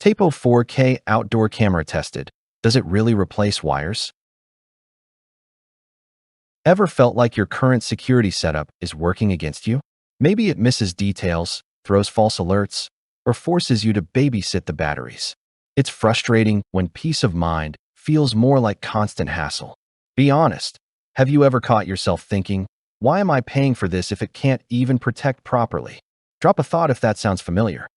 Tapo 4K outdoor camera tested. Does it really replace wires? Ever felt like your current security setup is working against you? Maybe it misses details, throws false alerts, or forces you to babysit the batteries. It's frustrating when peace of mind feels more like constant hassle. Be honest. Have you ever caught yourself thinking, why am I paying for this if it can't even protect properly? Drop a thought if that sounds familiar.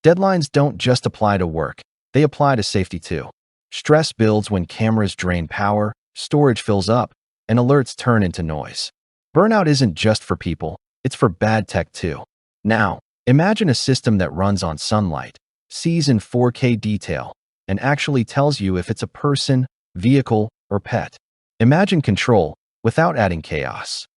Deadlines don't just apply to work, they apply to safety too. Stress builds when cameras drain power, storage fills up, and alerts turn into noise. Burnout isn't just for people, it's for bad tech too. Now, imagine a system that runs on sunlight, sees in 4K detail, and actually tells you if it's a person, vehicle, or pet. Imagine control without adding chaos.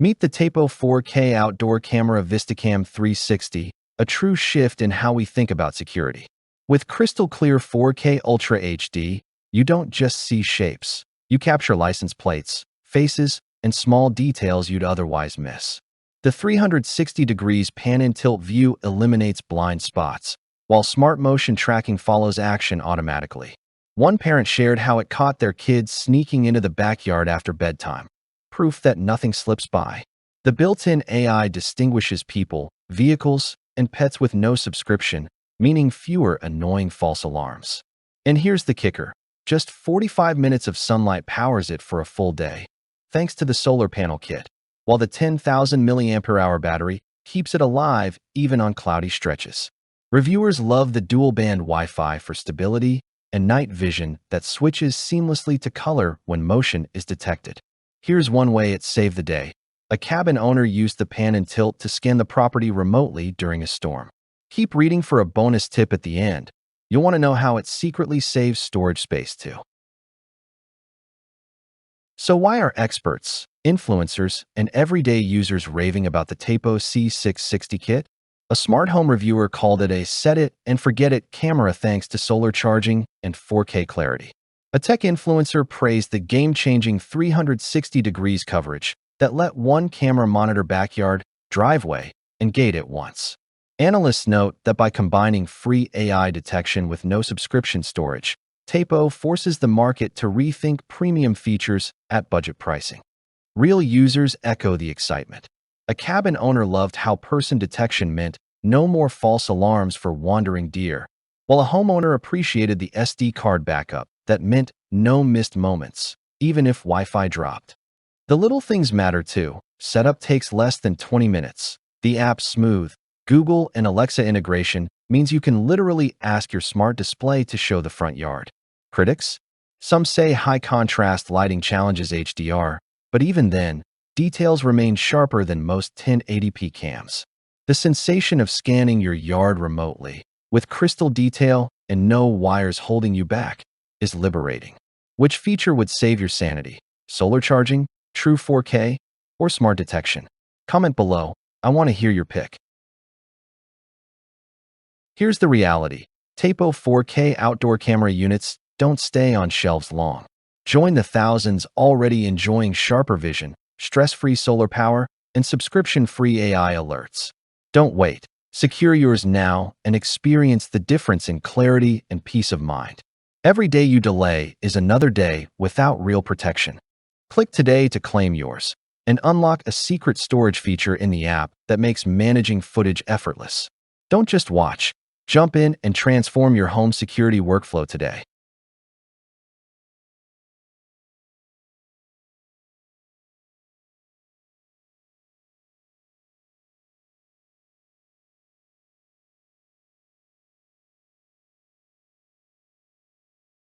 Meet the Tapo 4K outdoor camera VistaCam 360, a true shift in how we think about security. With crystal clear 4K Ultra HD, you don't just see shapes. You capture license plates, faces, and small details you'd otherwise miss. The 360 degrees pan and tilt view eliminates blind spots, while smart motion tracking follows action automatically. One parent shared how it caught their kids sneaking into the backyard after bedtime. Proof that nothing slips by. The built-in AI distinguishes people, vehicles, and pets with no subscription, meaning fewer annoying false alarms. And here's the kicker. Just 45 minutes of sunlight powers it for a full day, thanks to the solar panel kit, while the 10,000 mAh battery keeps it alive even on cloudy stretches. Reviewers love the dual-band Wi-Fi for stability and night vision that switches seamlessly to color when motion is detected. Here's one way it saved the day. A cabin owner used the pan and tilt to scan the property remotely during a storm. Keep reading for a bonus tip at the end. You'll want to know how it secretly saves storage space too. So why are experts, influencers, and everyday users raving about the Tapo C660 kit? A smart home reviewer called it a set-it-and-forget-it camera thanks to solar charging and 4K clarity. A tech influencer praised the game-changing 360 degrees coverage that let one camera monitor backyard, driveway, and gate at once. Analysts note that by combining free AI detection with no subscription storage, Tapo forces the market to rethink premium features at budget pricing. Real users echo the excitement. A cabin owner loved how person detection meant no more false alarms for wandering deer, while a homeowner appreciated the SD card backup that meant no missed moments, even if Wi-Fi dropped. The little things matter too. Setup takes less than 20 minutes. The app's smooth Google and Alexa integration means you can literally ask your smart display to show the front yard. Critics? Some say high-contrast lighting challenges HDR, but even then, details remain sharper than most 1080p cams. The sensation of scanning your yard remotely, with crystal detail and no wires holding you back, is liberating. Which feature would save your sanity? Solar charging, true 4K, or smart detection? Comment below. I want to hear your pick. Here's the reality. Tapo 4K outdoor camera units don't stay on shelves long. Join the thousands already enjoying sharper vision, stress-free solar power, and subscription-free AI alerts. Don't wait. Secure yours now and experience the difference in clarity and peace of mind. Every day you delay is another day without real protection. Click today to claim yours and unlock a secret storage feature in the app that makes managing footage effortless. Don't just watch. Jump in and transform your home security workflow today.